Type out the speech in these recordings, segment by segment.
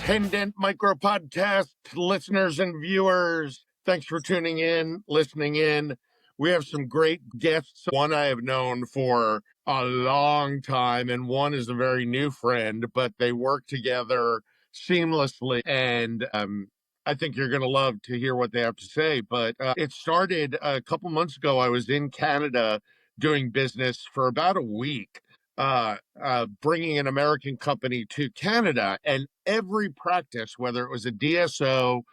independent micro podcast listeners and viewers. Thanks for tuning in, listening in. We have some great guests. One I have known for a long time, and one is a very new friend, but they work together seamlessly. And I think you're going to love to hear what they have to say. But it started a couple months ago. I was in Canada doing business for about a week. Bringing an American company to Canada, and every practice, whether it was a DSO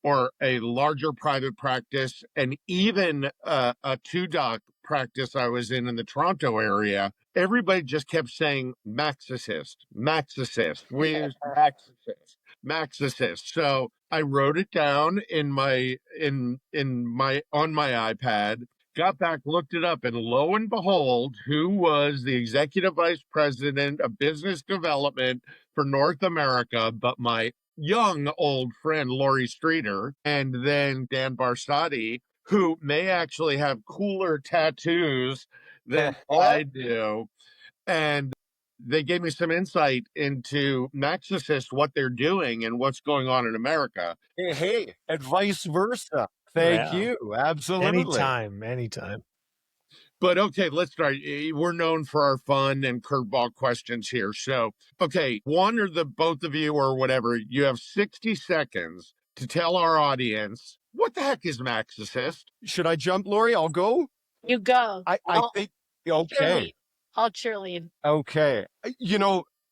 or a larger private practice, and even a two-doc practice I was in the Toronto area, everybody just kept saying MaxAssist, MaxAssist. We use MaxAssist, MaxAssist. So I wrote it down in my on my iPad. Got back, looked it up, and lo and behold, who was the executive vice president of business development for North America but my young old friend Laurie Streeter, and then Dan Barsati, who may actually have cooler tattoos than I do. And they gave me some insight into MaxAssist, what they're doing and what's going on in America. Hey, and vice versa. Thank you. Absolutely. Anytime. But okay, let's start. We're known for our fun and curveball questions here. So, okay, one or the both of you or whatever, you have 60 seconds to tell our audience, what the heck is MaxAssist? Should I jump, Lori? I'll go. You go. I think, okay. I'll cheerlead. Okay.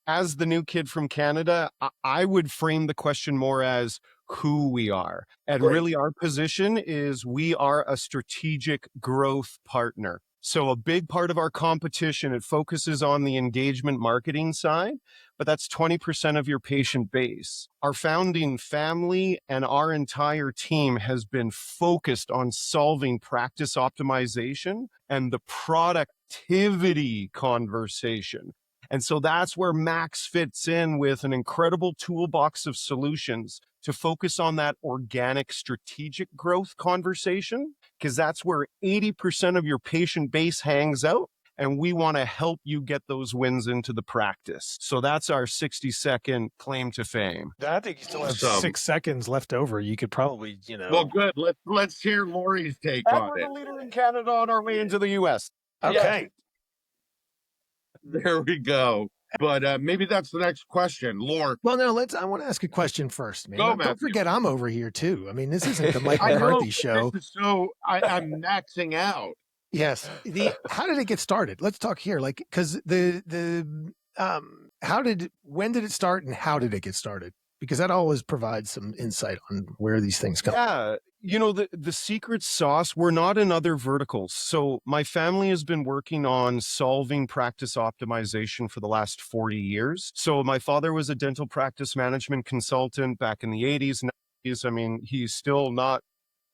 As the new kid from Canada, I would frame the question more as who we are. And really our position is we are a strategic growth partner. So a big part of our competition, it focuses on the engagement marketing side, but that's 20% of your patient base. Our founding family and our entire team has been focused on solving practice optimization and the productivity conversation. And so that's where Max fits in with an incredible toolbox of solutions to focus on that organic strategic growth conversation, because that's where 80% of your patient base hangs out. And we want to help you get those wins into the practice. So that's our 60-second claim to fame. I think you still have 6 seconds left over. You could probably, Well, good. Let's hear Lori's take on we're it. the leader in Canada on our way into the U.S. Okay. There we go. But maybe that's the next question, Lord. Well, no, I want to ask a question first, man. Go, Don't forget I'm over here too. I mean, this isn't the Mike I know, McCarthy show. So I'm maxing out. Yes. How did it get started? Let's talk here. Cause when did it start and how did it get started? Because that always provides some insight on where these things come. Yeah. The secret sauce, we're not in other verticals. So my family has been working on solving practice optimization for the last 40 years. So my father was a dental practice management consultant back in the 80s, 90s. I mean, he's still not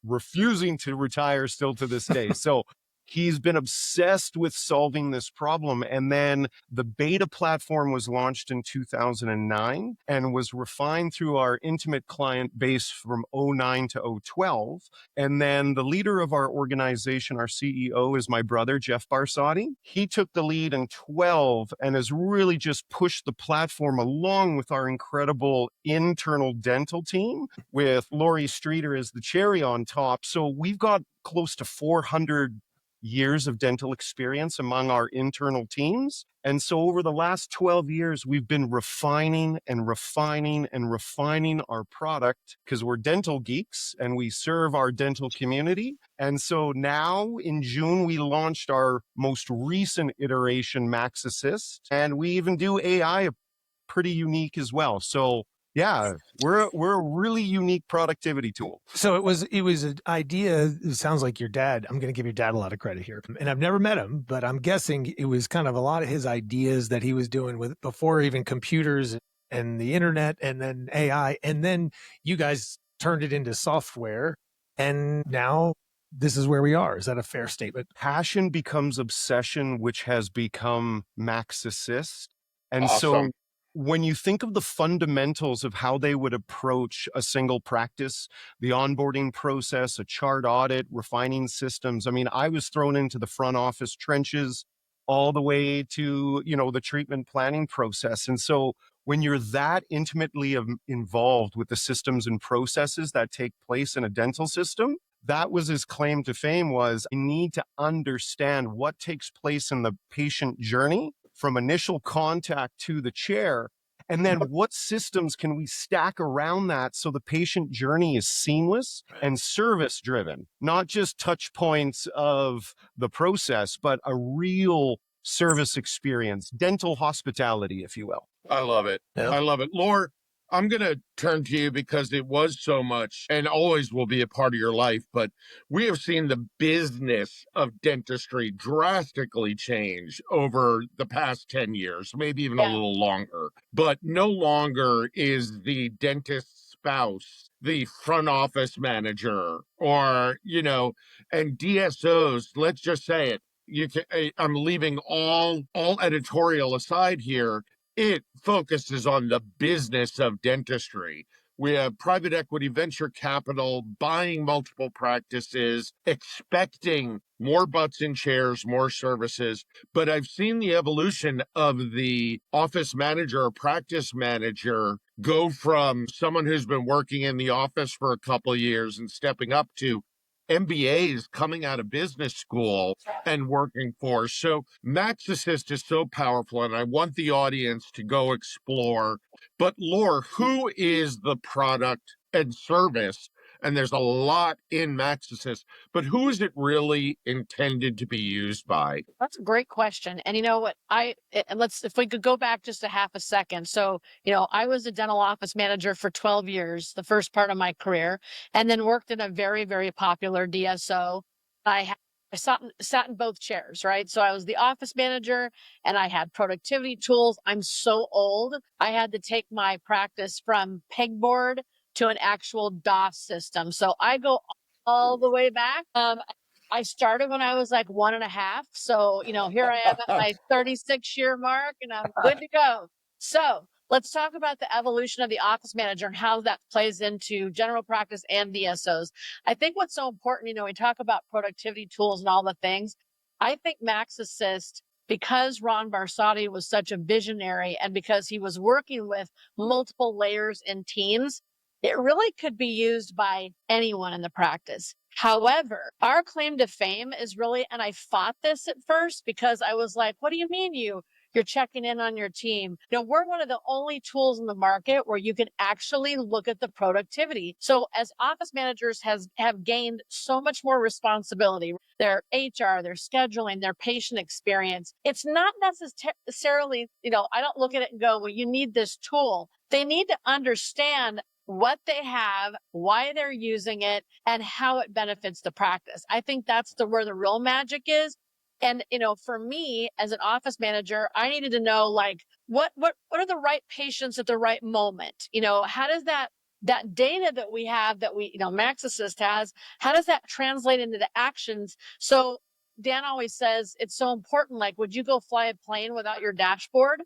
refusing to retire still to this day. So he's been obsessed with solving this problem. And then the beta platform was launched in 2009 and was refined through our intimate client base from 09 to 012. And then the leader of our organization, our CEO, is my brother, Jeff Barsati. He took the lead in 12 and has really just pushed the platform along with our incredible internal dental team with Laurie Streeter as the cherry on top. So we've got close to 400 years of dental experience among our internal teams. And so over the last 12 years, we've been refining and refining and refining our product because we're dental geeks and we serve our dental community. And so now in June, we launched our most recent iteration, MaxAssist, and we even do AI pretty unique as well. So yeah, we're a really unique productivity tool. So it was an idea. It sounds like your dad. I'm going to give your dad a lot of credit here, and I've never met him, but I'm guessing it was kind of a lot of his ideas that he was doing with before even computers and the internet, and then AI, and then you guys turned it into software, and now this is where we are. Is that a fair statement? Passion becomes obsession, which has become MaxAssist, and Awesome. so when you think of the fundamentals of how they would approach a single practice, the onboarding process, a chart audit, refining systems, I mean, I was thrown into the front office trenches all the way to, the treatment planning process. And so when you're that intimately involved with the systems and processes that take place in a dental system, that was his claim to fame was, I need to understand what takes place in the patient journey from initial contact to the chair. And then what systems can we stack around that so the patient journey is seamless and service driven, not just touch points of the process, but a real service experience, dental hospitality, if you will. I love it. Yep. I love it. Laura, I'm going to turn to you because it was so much and always will be a part of your life. But we have seen the business of dentistry drastically change over the past 10 years, maybe even a little longer. But no longer is the dentist's spouse the front office manager or, and DSOs, let's just say it. I'm leaving all editorial aside here. It focuses on the business of dentistry. We have private equity, venture capital, buying multiple practices, expecting more butts in chairs, more services. But I've seen the evolution of the office manager or practice manager go from someone who's been working in the office for a couple of years and stepping up to MBAs coming out of business school and working for. So MaxAssist is so powerful, and I want the audience to go explore. But Laura, who is the product and service? And there's a lot in MaxAssist, but who is it really intended to be used by? That's a great question. And you know what? If we could go back just a half a second. So, I was a dental office manager for 12 years, the first part of my career, and then worked in a very, very popular DSO. I sat in both chairs, right? So I was the office manager and I had productivity tools. I'm so old. I had to take my practice from pegboard to an actual DOS system. So I go all the way back. I started when I was like 1.5. So, here I am at my 36-year mark and I'm good to go. So let's talk about the evolution of the office manager and how that plays into general practice and DSOs. I think what's so important, we talk about productivity tools and all the things. I think MaxAssist, because Ron Barsotti was such a visionary and because he was working with multiple layers and teams, it really could be used by anyone in the practice. However, our claim to fame is really, and I fought this at first because I was like, what do you mean you're checking in on your team? We're one of the only tools in the market where you can actually look at the productivity. So as office managers have gained so much more responsibility, their HR, their scheduling, their patient experience, it's not necessarily, I don't look at it and go, well, you need this tool. They need to understand what they have, why they're using it, and how it benefits the practice. I think that's where the real magic is. And, for me as an office manager, I needed to know what are the right patients at the right moment? How does that data that we have that MaxAssist has, how does that translate into the actions? So Dan always says it's so important. Like, would you go fly a plane without your dashboard?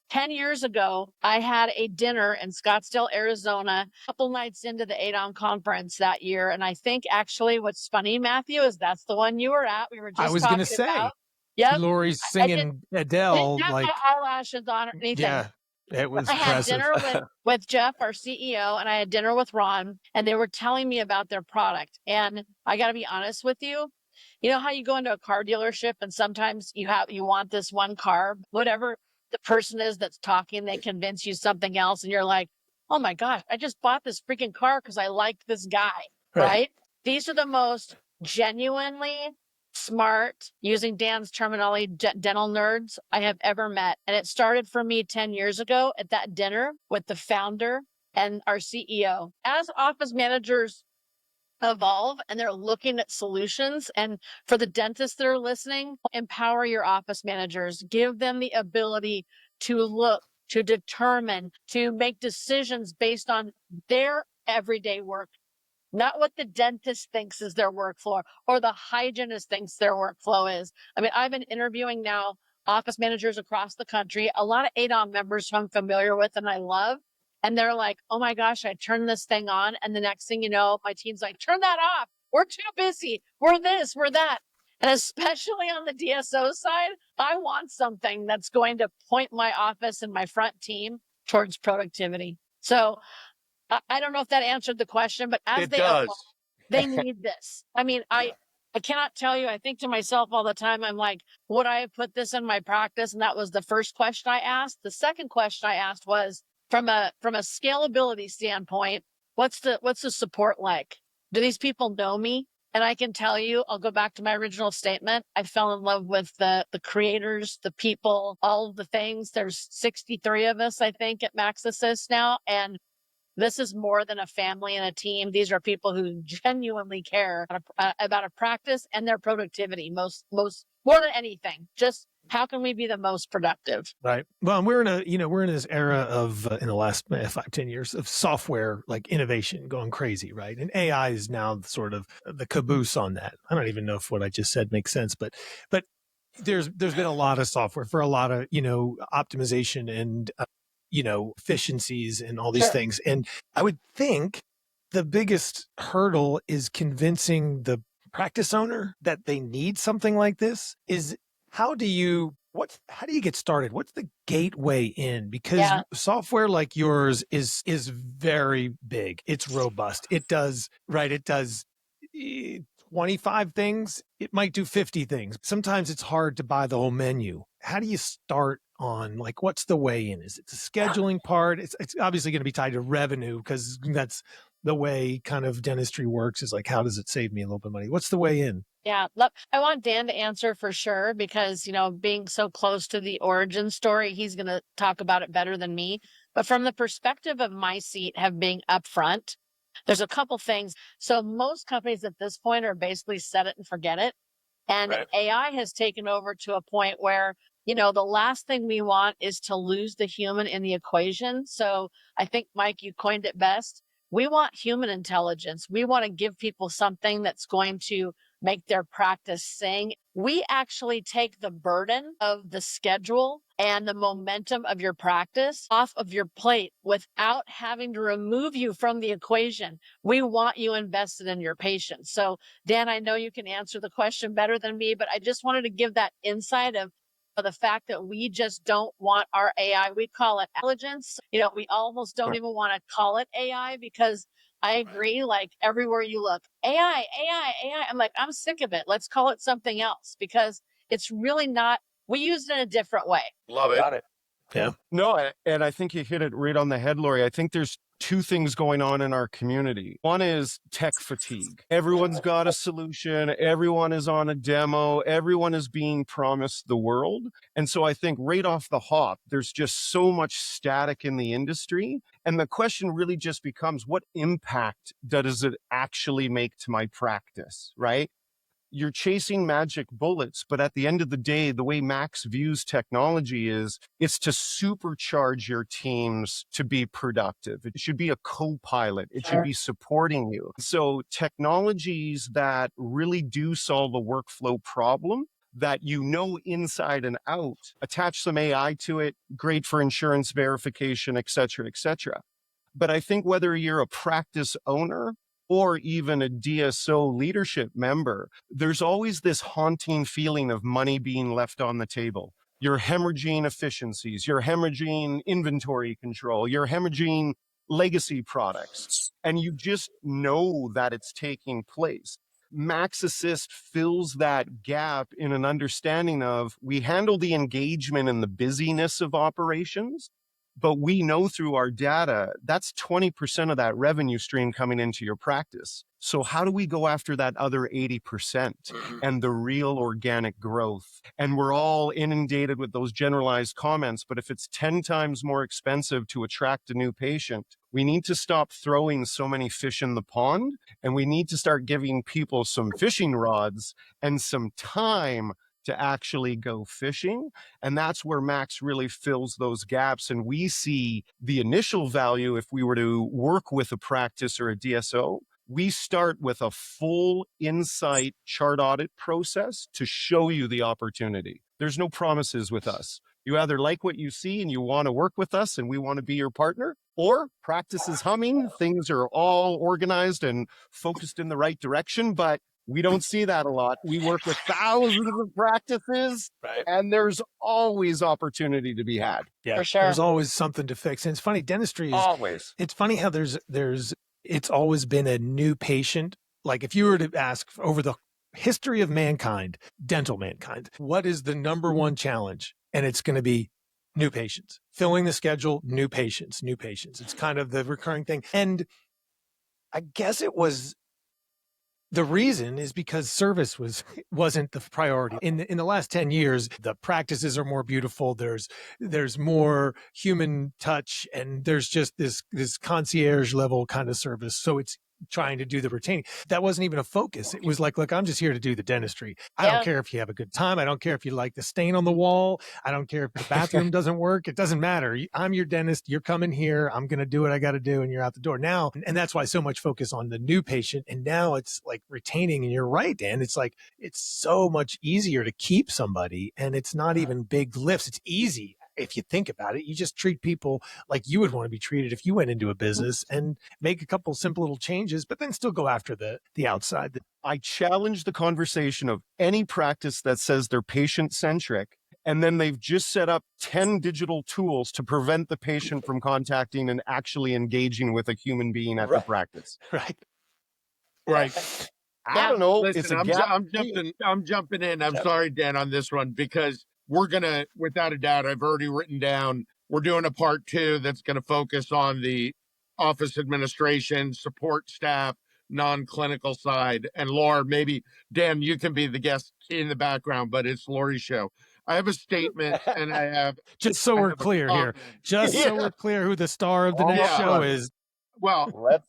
10 years ago, I had a dinner in Scottsdale, Arizona, a couple nights into the ADOM conference that year. And I think actually what's funny, Matthew, is that's the one you were at. We were just I was going to talking about. say, Yep. Lori's singing Adele. Didn't have my eyelashes on or anything. Yeah, it was I had impressive. dinner with Jeff, our CEO, and I had dinner with Ron, and they were telling me about their product. And I got to be honest with you. You know how you go into a car dealership and sometimes you want this one car, whatever the person is that's talking, they convince you something else. And you're like, oh my gosh, I just bought this freaking car because I liked this guy, right? These are the most genuinely smart, using Dan's terminology, dental nerds I have ever met. And it started for me 10 years ago at that dinner with the founder and our CEO. As office managers evolve and they're looking at solutions, and for the dentists that are listening, empower your office managers, give them the ability to look, to determine, to make decisions based on their everyday work, not what the dentist thinks is their workflow or the hygienist thinks their workflow is. I mean, I've been interviewing now office managers across the country, a lot of ADOM members who I'm familiar with and I love. And they're like, oh my gosh, I turned this thing on. And the next thing you know, my team's like, turn that off. We're too busy. We're this, we're that. And especially on the DSO side, I want something that's going to point my office and my front team towards productivity. So I don't know if that answered the question, but as It they evolve, does. they need this. I mean, I cannot tell you, I think to myself all the time, I'm like, would I have put this in my practice? And that was the first question I asked. The second question I asked was from a scalability standpoint, what's the support like? Do these people know me? And I can tell you, I'll go back to my original statement. I fell in love with the creators, the people, all of the things. There's 63 of us, I think, at MaxAssist now. And this is more than a family and a team. These are people who genuinely care about a practice and their productivity most more than anything. Just how can we be the most productive? Right. Well, we're in this era of in the last 5-10 years of software like innovation going crazy, right? And AI is now sort of the caboose on that. I don't even know if what I just said makes sense, but there's been a lot of software for a lot of optimization and efficiencies and all these Sure. things. And I would think the biggest hurdle is convincing the practice owner that they need something like this. Is how do you get started? What's the gateway in? Because software like yours is very big. It's robust. It does 25 things. It might do 50 things. Sometimes it's hard to buy the whole menu. How do you start on like, what's the way in? Is it the scheduling part? It's obviously going to be tied to revenue because that's the way kind of dentistry works, is like, how does it save me a little bit of money? What's the way in? Yeah, I want Dan to answer for sure because, being so close to the origin story, he's going to talk about it better than me. But from the perspective of my seat have being upfront, there's a couple things. So most companies at this point are basically set it and forget it. And Right. AI has taken over to a point where, the last thing we want is to lose the human in the equation. So I think, Mike, you coined it best. We want human intelligence. We want to give people something that's going to make their practice sing. We actually take the burden of the schedule and the momentum of your practice off of your plate without having to remove you from the equation. We want you invested in your patients. So Dan, I know you can answer the question better than me, but I just wanted to give that insight of the fact that we just don't want our AI. We call it intelligence. We almost don't even want to call it AI because I agree. Like everywhere you look, AI, AI, AI. I'm like, I'm sick of it. Let's call it something else because it's really not. We use it in a different way. Love it. Got it. Yeah. No, and I think you hit it right on the head, Lori. I think there's two things going on in our community. One is tech fatigue. Everyone's got a solution. Everyone is on a demo. Everyone is being promised the world. And so I think right off the hop, there's just so much static in the industry. And the question really just becomes, what impact does it actually make to my practice, right? You're chasing magic bullets, but at the end of the day, the way Max views technology is it's to supercharge your teams to be productive. It should be a co-pilot. It should be supporting you. So technologies that really do solve a workflow problem that inside and out, attach some AI to it, great for insurance verification, et cetera, et cetera. But I think whether you're a practice owner or even a DSO leadership member, there's always this haunting feeling of money being left on the table. You're hemorrhaging efficiencies, you're hemorrhaging inventory control, you're hemorrhaging legacy products, and you just know that it's taking place. MaxAssist fills that gap in an understanding of we handle the engagement and the busyness of operations, but we know through our data, that's 20% of that revenue stream coming into your practice. So how do we go after that other 80% and the real organic growth? And we're all inundated with those generalized comments, but if it's 10 times more expensive to attract a new patient, we need to stop throwing so many fish in the pond, and we need to start giving people some fishing rods and some time to actually go fishing. And that's where Max really fills those gaps. And we see the initial value if we were to work with a practice or a DSO. We start with a full insight chart audit process to show you the opportunity. There's no promises with us. You either like what you see and you want to work with us and we want to be your partner, or practice is humming, things are all organized and focused in the right direction, but We don't see that a lot. We work with thousands of practices, Right. and there's always opportunity to be had. Yeah, For sure. there's always something to fix. And it's funny, dentistry is, Always. it's funny how it's always been a new patient. Like if you were to ask over the history of mankind, dental mankind, what is the number one challenge? And it's going to be new patients, filling the schedule, new patients, new patients. It's kind of the recurring thing. And I guess the reason is because service wasn't the priority. In the last 10 years, the practices are more beautiful. There's more human touch, and there's just this concierge level kind of service. So it's trying to do the retaining. That wasn't even a focus. It was like, look, I'm just here to do the dentistry. I don't care if you have a good time. I don't care if you like the stain on the wall. I don't care if the bathroom doesn't work. It doesn't matter. I'm your dentist. You're coming here. I'm going to do what I got to do, and you're out the door. Now, and that's why so much focus on the new patient. And now it's like retaining. And you're right, Dan. It's like, it's so much easier to keep somebody, and it's not even big lifts. It's easy. If you think about it, you just treat people like you would want to be treated if you went into a business, and make a couple simple little changes, but then still go after the outside. I challenge the conversation of any practice that says they're patient-centric, and then they've just set up 10 digital tools to prevent the patient from contacting and actually engaging with a human being at the practice. Right. I don't know. Listen, It's a I'm gap. I'm jumping in. I'm sorry, Dan, on this one, because we're going to, without a doubt, I've already written down, we're doing a part 2 that's going to focus on the office administration, support staff, non-clinical side. And Laura, maybe, Dan, you can be the guest in the background, but it's Lori's show. I have a statement, and I have... Just so we're clear here. Just so we're clear who the star of the next show is. Well,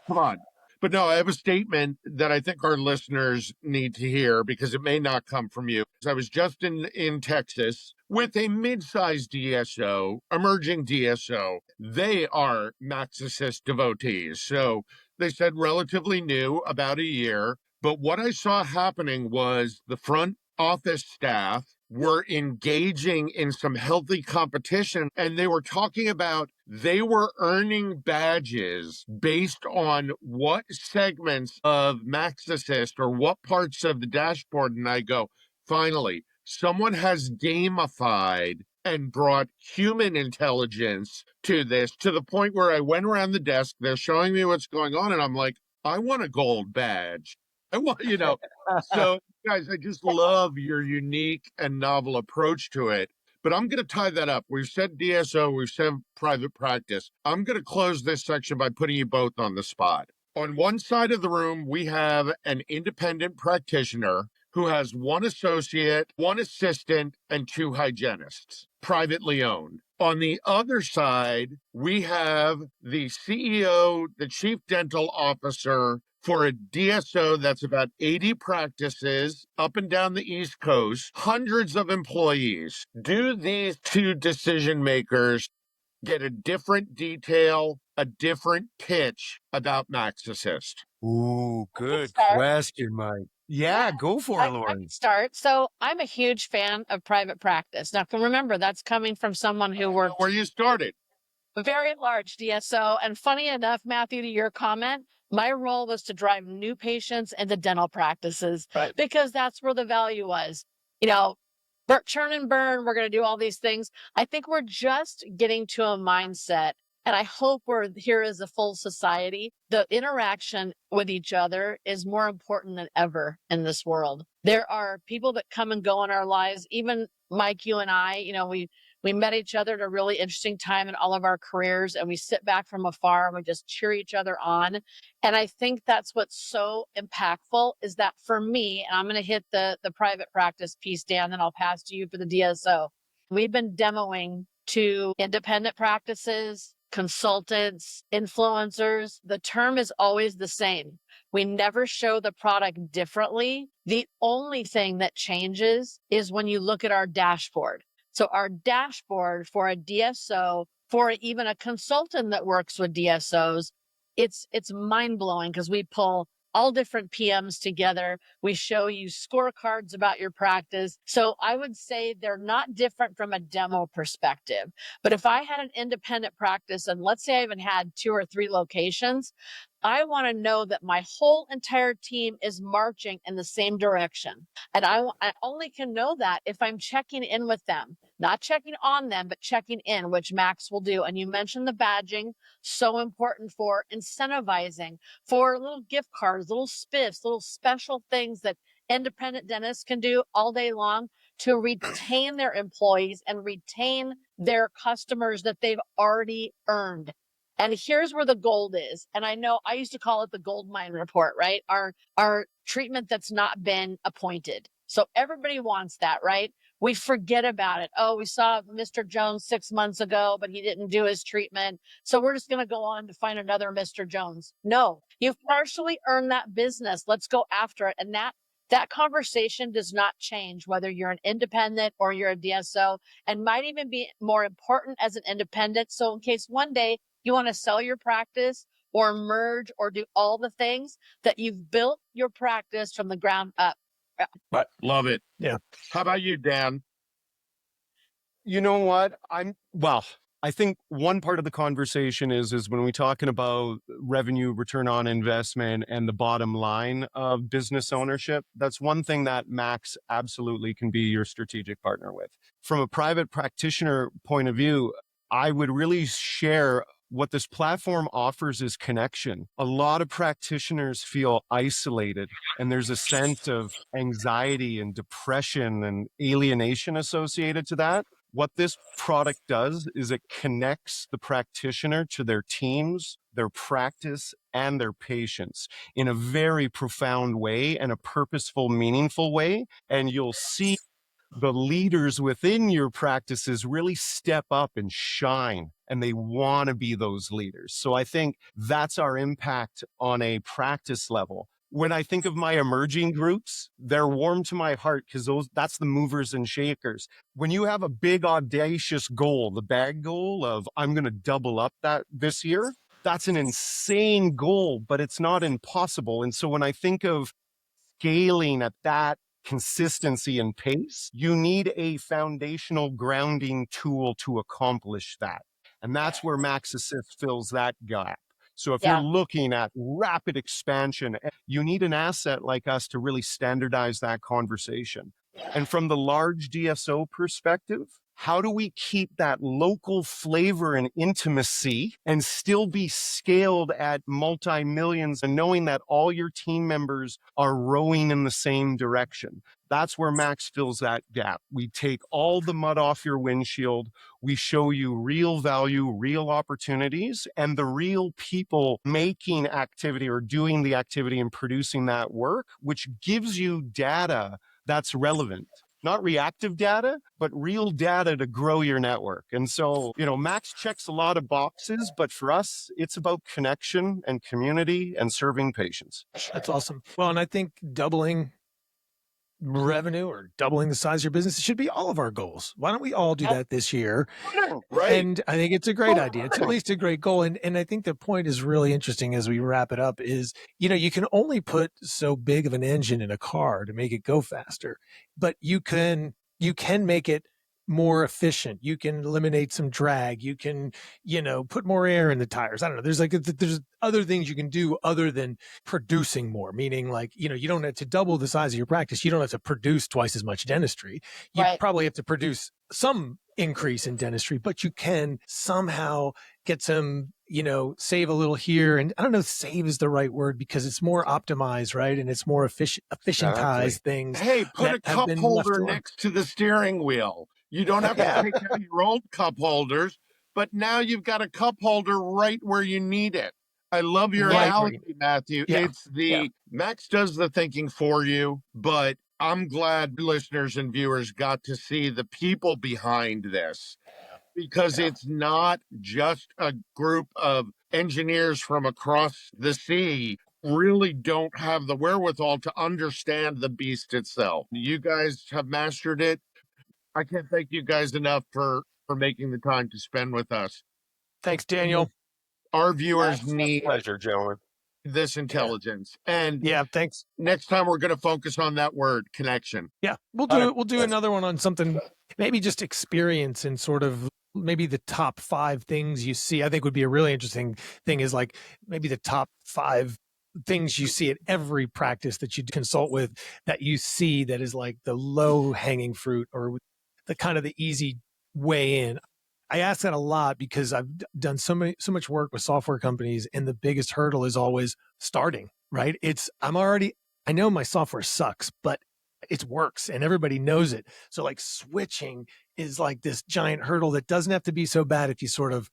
come on. But no, I have a statement that I think our listeners need to hear, because it may not come from you. I was just in Texas with a mid-sized DSO, emerging DSO. They are MaxAssist devotees. So they said relatively new, about a year. But what I saw happening was the front office staff were engaging in some healthy competition, and they were talking about they were earning badges based on what segments of MaxAssist or what parts of the dashboard. And I go, finally, someone has gamified and brought human intelligence to this, to the point where I went around the desk, they're showing me what's going on, and I'm like, I want a gold badge. I want, so guys, I just love your unique and novel approach to it. But I'm going to tie that up. We've said DSO, we've said private practice. I'm going to close this section by putting you both on the spot. On one side of the room, we have an independent practitioner who has one associate, one assistant, and 2 hygienists, privately owned. On the other side, we have the CEO, the chief dental officer, for a DSO that's about 80 practices up and down the East Coast, hundreds of employees. Do these 2 decision makers get a different detail, a different pitch about MaxAssist? Ooh, good start. question, Mike. Yeah, go for it, I Lauren. can start. So I'm a huge fan of private practice. Now, remember, that's coming from someone who worked Where you started. a very large DSO. And funny enough, Matthew, to your comment, my role was to drive new patients into dental practices, because that's where the value was. Churn and burn, we're going to do all these things. I think we're just getting to a mindset, and I hope we're here as a full society. The interaction with each other is more important than ever in this world. There are people that come and go in our lives. Even Mike, you and I, we met each other at a really interesting time in all of our careers, and we sit back from afar and we just cheer each other on. And I think that's what's so impactful, is that for me, and I'm going to hit the private practice piece, Dan, then I'll pass to you for the DSO. We've been demoing to independent practices, consultants, influencers. The term is always the same. We never show the product differently. The only thing that changes is when you look at our dashboard. So our dashboard for a DSO, for even a consultant that works with DSOs, it's mind-blowing, because we pull all different PMs together. We show you scorecards about your practice. So I would say they're not different from a demo perspective. But if I had an independent practice, and let's say I even had 2 or 3 locations, I want to know that my whole entire team is marching in the same direction. And I only can know that if I'm checking in with them, not checking on them, but checking in, which Max will do. And you mentioned the badging, so important for incentivizing, for little gift cards, little spiffs, little special things that independent dentists can do all day long to retain their employees and retain their customers that they've already earned. And here's where the gold is. And I know I used to call it the gold mine report, right? Our treatment that's not been appointed. So everybody wants that, right? We forget about it. Oh, we saw Mr. Jones 6 months ago, but he didn't do his treatment. So we're just going to go on to find another Mr. Jones. No, you've partially earned that business. Let's go after it. And that conversation does not change whether you're an independent or you're a DSO, and might even be more important as an independent. So in case one day you want to sell your practice or merge or do all the things, that you've built your practice from the ground up. But love it. Yeah. How about you, Dan? You know what? I think one part of the conversation is when we're talking about revenue, return on investment, and the bottom line of business ownership, that's one thing that Max absolutely can be your strategic partner with. From a private practitioner point of view, I would really share what this platform offers is connection. A lot of practitioners feel isolated, and there's a sense of anxiety and depression and alienation associated to that. What this product does is it connects the practitioner to their teams, their practice, and their patients in a very profound way and a purposeful, meaningful way. And you'll see the leaders within your practices really step up and shine, and they want to be those leaders. So I think that's our impact on a practice level. When I think of my emerging groups, they're warm to my heart because that's the movers and shakers. When you have a big audacious goal, the bag goal of I'm going to double up that this year, that's an insane goal, but it's not impossible. And so when I think of scaling at that consistency and pace, you need a foundational grounding tool to accomplish that. And that's where MaxAssist fills that gap. So if you're looking at rapid expansion, you need an asset like us to really standardize that conversation. And from the large DSO perspective, how do we keep that local flavor and intimacy and still be scaled at multi-millions and knowing that all your team members are rowing in the same direction? That's where Max fills that gap. We take all the mud off your windshield. We show you real value, real opportunities, and the real people making activity or doing the activity and producing that work, which gives you data that's relevant. Not reactive data, but real data to grow your network. And so, Max checks a lot of boxes, but for us, it's about connection and community and serving patients. That's awesome. Well, and I think doubling revenue or doubling the size of your business should be all of our goals. Why don't we all do that this year? Right. And I think it's a great idea. It's at least a great goal. And I think the point is really interesting as we wrap it up is, you can only put so big of an engine in a car to make it go faster, but you can make it more efficient. You can eliminate some drag. You can, put more air in the tires. I don't know. There's other things you can do other than producing more, meaning like, you don't have to double the size of your practice. You don't have to produce twice as much dentistry. You probably have to produce some increase in dentistry, but you can somehow get some, save a little here. And I don't know, save is the right word because it's more optimized, right? And it's more efficientize things. Hey, put a cup holder next to the steering wheel. You don't have to take out your old cup holders, but now you've got a cup holder right where you need it. I love your analogy, Matthew. Yeah. It's Max does the thinking for you, but I'm glad listeners and viewers got to see the people behind this because it's not just a group of engineers from across the sea really don't have the wherewithal to understand the beast itself. You guys have mastered it. I can't thank you guys enough for making the time to spend with us. Thanks, Daniel. Our viewers need pleasure, gentlemen. this intelligence. And Yeah, thanks. next time we're going to focus on that word, connection. Yeah, we'll do another one on something, maybe just experience and sort of maybe the top 5 things you see. I think would be a really interesting thing is like maybe the top 5 things you see at every practice that you consult with that you see that is like the low hanging fruit or the kind of the easy way in. I ask that a lot because I've done so much work with software companies, and the biggest hurdle is always starting, right? I know my software sucks, but it works and everybody knows it. So like switching is like this giant hurdle that doesn't have to be so bad if you sort of,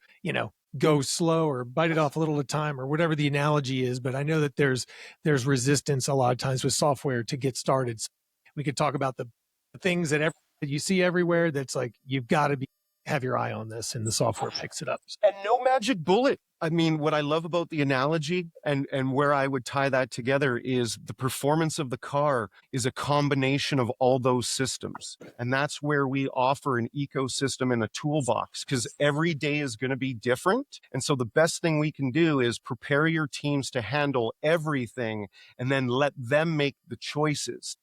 go slow or bite it off a little at a time or whatever the analogy is. But I know that there's resistance a lot of times with software to get started. So we could talk about the things that you see everywhere. That's like, you've got to have your eye on this, and the software picks it up. And no magic bullet. I mean, what I love about the analogy and where I would tie that together is the performance of the car is a combination of all those systems. And that's where we offer an ecosystem and a toolbox, because every day is going to be different. And so the best thing we can do is prepare your teams to handle everything and then let them make the choices.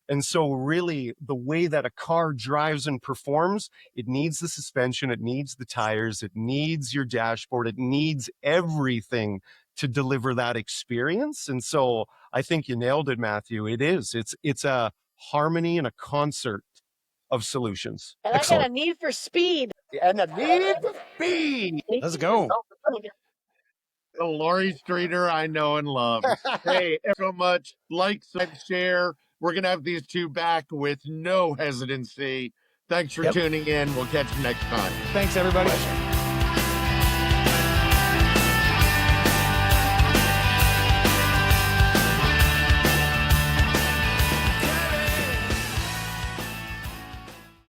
And so really the way that a car drives and performs, it needs the suspension, it needs the tires, it needs your dashboard, it needs everything to deliver that experience. And so I think you nailed it, Matthew. It's a harmony and a concert of solutions. And Excellent. I got a need for speed. And a need for speed. Let's go. The Laurie Streeter I know and love. Hey, so much. Like, subscribe, share. We're going to have these two back with no hesitancy. Thanks for tuning in. We'll catch you next time. Thanks, everybody. Pleasure.